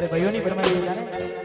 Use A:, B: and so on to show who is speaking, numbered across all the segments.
A: આપણે ભાઈઓની ફરમાઈશ છે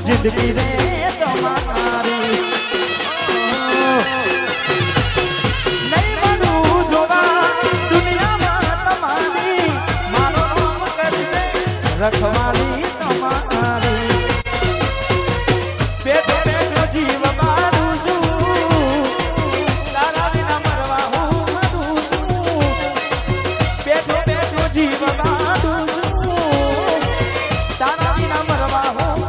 A: जिंदगी रे तुम्हारी नहीं बनू जोवा दुनिया में तुम्हारी मारो नाम कर से रखवाली तुम्हारी पेट पेट जीव मारू छू तारा बिना मरवा हूँ मरू छू पेट पेट जीव मारू छू तारा बिना मरवा हूँ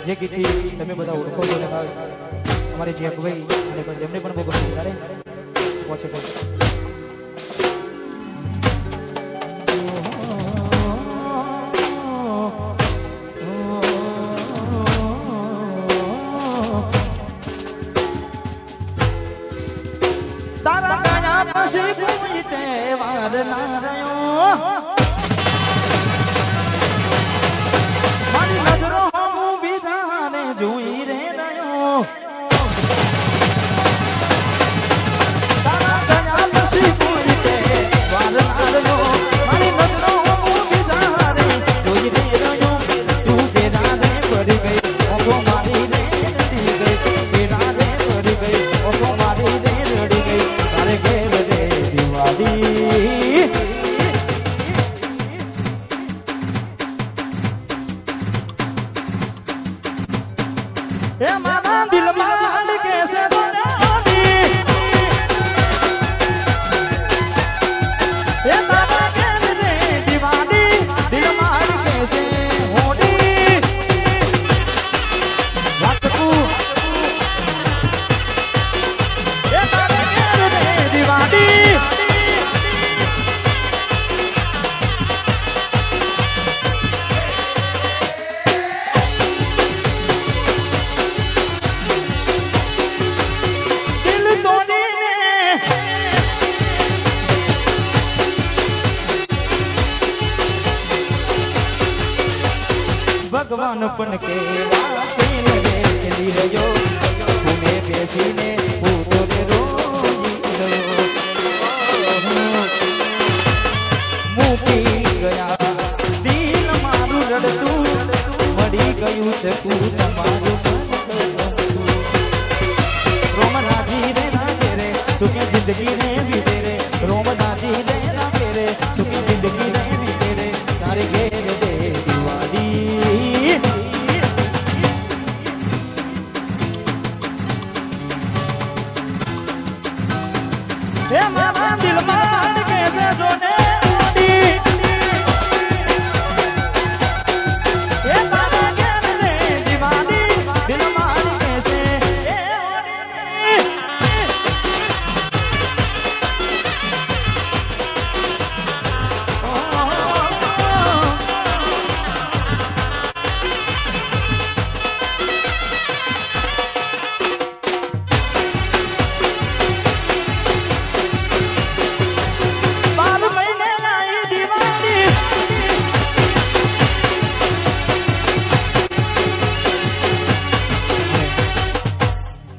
A: જે ગીતથી તમે બધા ઓળખો છો અમારી જે ભાઈ જેમને પણ બહુ ગમે ત્યારે પહોંચે તારા ગયા પછી કોઈ તહેવાર ના રહ્યો મારી નજરો જોઈ રે નયો તારા ગયા પછી કોઈ તહેવાર ના રહ્યો મારી નજરો બીજા રે જોઈ રે રહ્યો તું તેરા રે પડી ગઈ ઓગો મારી રે રડી ગઈ તેરા રે પડી ગઈ ઓગો મારી રે રડી ગઈ તારે ઘેર રે દિવાળી એ મારા દિલમાં કેસે બોલાવી એ તારા ઘેર રે દિવાળી દિલમાં કેસે હોડી વાતકું એ તારા ઘેર રે દિવાળી भगवान पन के रहो पुणे बेसीने पूतोने मूकी गया दिल मारू रड़तू मड़ी गयु छकू तमारू सुखी जिंदगी ने बीते रे रोम नाची दे राखे रे सुखी जिंदगी ने बीते रे तारे घेर दे दिवाली हे मामा दिल मान कैसे जोने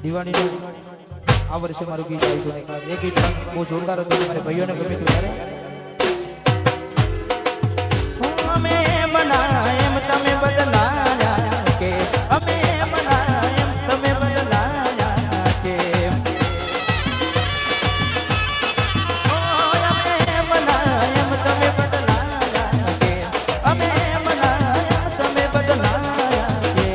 A: दिवाली आ वर्षे मारू गीत आई तो ये गीत वो जोरदार होता है हमारे भाइयों ने कभी तो यार हमें बनाए तमें बदलाया के हमें बनाए तमें बदलाया के हमें बनाए तमें बदलाया के हमें बनाया तमें बदलाया के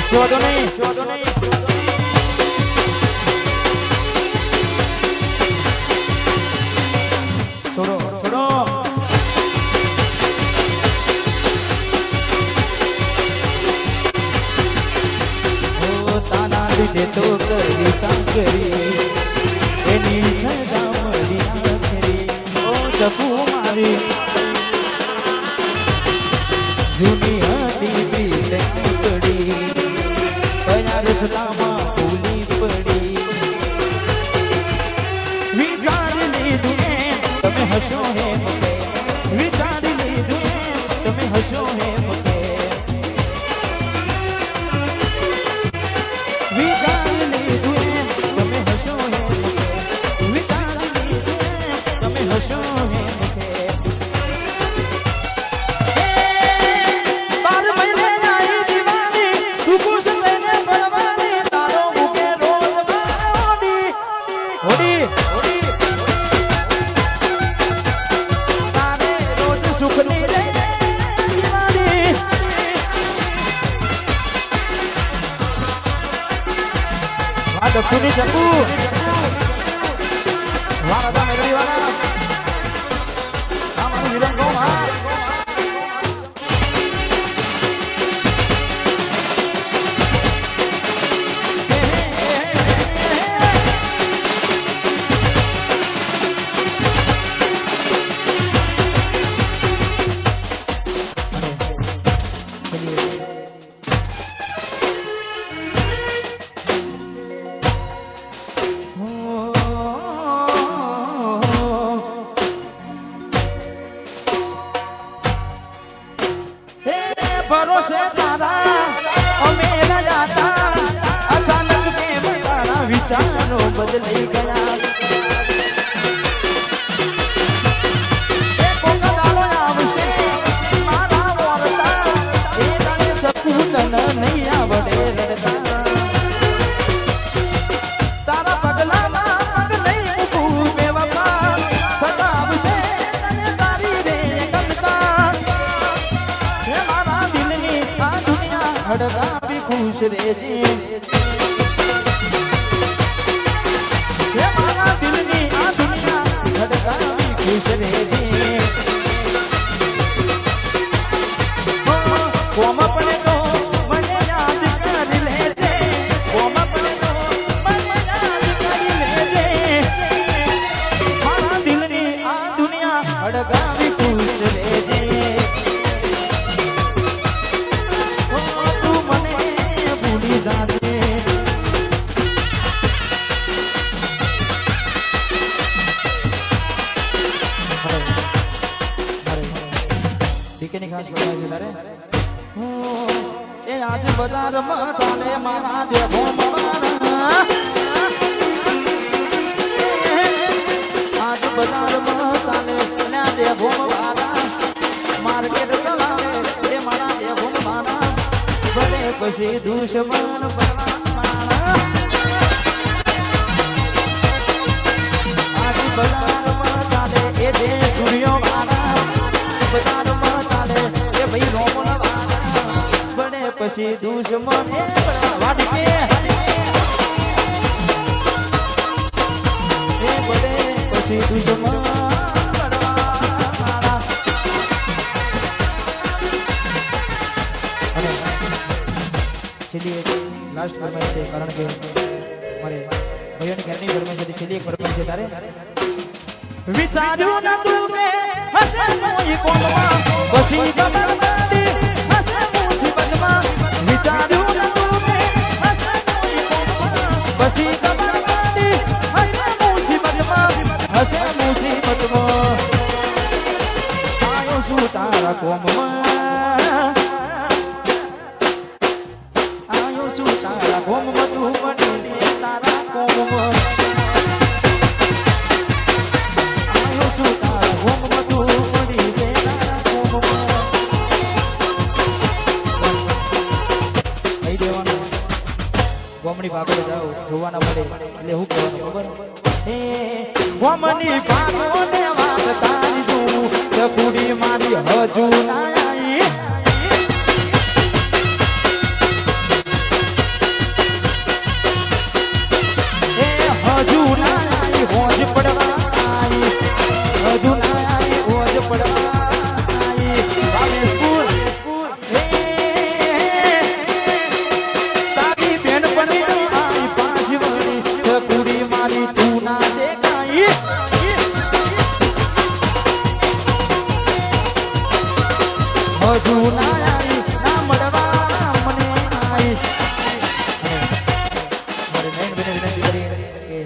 A: स्वादो नहीं सुनो सुनो ओ ताना दीदे तो करी चाकरी एनी सजा मरी आखरी ओ चकू मारी दुनिया दी पड़ी रस्तामा भूली पड़ी विचार लीधु तमे हसो है मुके विचार लीधु तमे हसो है मुके विचार लीधु तमे हसो है मुके विचार लीधु तमे हसो है मुके बार महीने आई दीवानी तू खुश दक्षिणी चकू वाला था मेरी वाला हम विलन को हां भरोसे तारा और मेरा जाता अचानक के बताना विचारों बदल गया नहीं आवड़े लड़ता तारा पगला पग नहीं खूबे वफा सदाब से तारी रे गलता हमारा दिल में आ दुनिया हड़का भी खुश रे जी हमारा दिल में आ दुनिया हड़का भी खुश रे जी कोम अपने को हड़गावी खुश रे जे ओ तू मने भूली जाने ફરમાય છે તારે એ આજ બજારમાં ચાલે મારા દેવો મારા આજ બજારમાં ચાલે ના દેવો મારા માર્કેટ ચલાવે એ મારા દેવો મારા ભલે પછી દુશ્મન મારા આજ બજારમાં ચાલે એ જે સૂર્યો મારા બજારમાં ચાલે એ ભાઈ રોમન પછી દુશ્મન વાડકે એ બડે પછી દુશ્મન અને છેલ્લી લાસ્ટ ફરમાઈશ છે કારણ કે મારે ભાઈઓની ઘરની ફરમાઈશ છે છેલ્લી એક ફરમાઈશ છે તારે વિચાર્યું ન તું મે હસે કોઈ કોમમાં પછી બબરમાડી વિચાર્યું ન તું મે હસે કોઈ કોમમાં પછી બબરમાડી હસે મુસીબતમાં આયો શું તારા કોમમાં આયો શું તારા કોમમાં તું બની છે તારા કોમમાં ગોમની ભાગો જાઓ જોવાના મળે એટલે હું કહેવાનું ખબર એ ગોમની ભાગો ને વાત તારી જોઉં ચકુડી મારી હજુ ના આવી એ હજુ ના આવી હોજ પડવા આવી હજુ ના આવી હોજ પડવા આવી બામે સ્કૂલ હજુ ના આવી ના મળવા મને આવી મારે નયન બેને વિનંતી કરી કે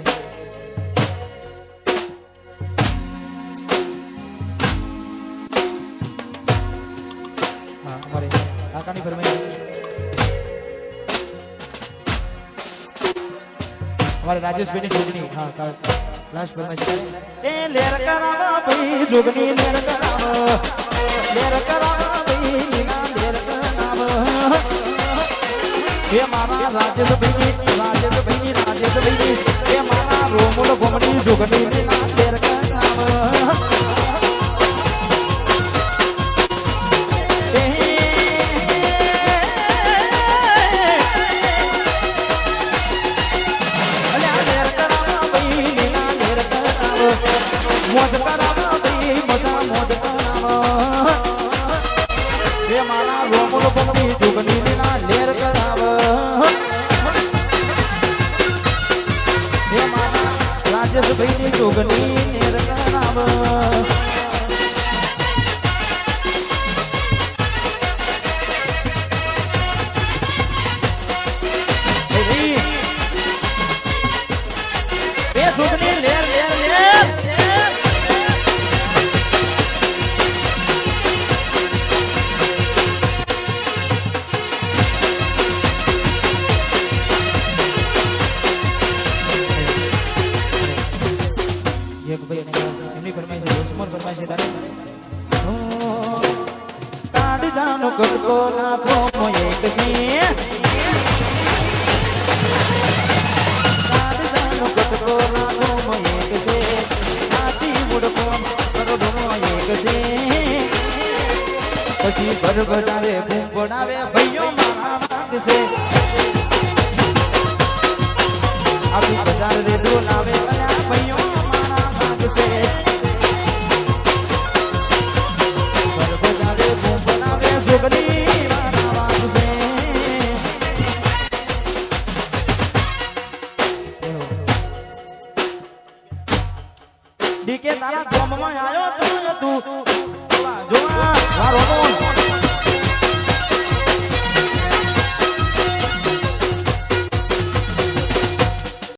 A: હા અમારે કાકાની ફરમાઈશ અમારે રાજેશભાઈની જોગણી હા લાસ્ટ ફરમાઈશ એ લેર કરાવા ભાઈ જોગણી લેર કરાવા લેર કરાવા એ મારા રાજેશભાઈ એ મારા રોમુલ ગોમડી જોગણી ના લેર કરાવા મોજ કરાવા ભાઈ મજા મોજ કરાવા એ મારા રોમુલ ગોમડી જોગણી ના લેર કરાવા એ મારા રાજેશભાઈની જોગણી લેર કરાવા એ જોગણી લેર લેર લેર એમની ફરમાઈશ છે દુશ્મન ફરમાઈશ છે તારે કાઢ જાનો કટકો નાખો એક છે કાઢ જાનો કટકો નાખો એક છે નાચી મુડકો કરોડો એક છે પછી ઘર બજાવે બૂમ પડાવે ભાઈઓ મારા વાગશે આખું બજાર રે ડોલાવે ભાઈઓ से बजावे बूम बनावे जोगनी मारा वाग से डीके तारा गोम में आयो तू जो वारो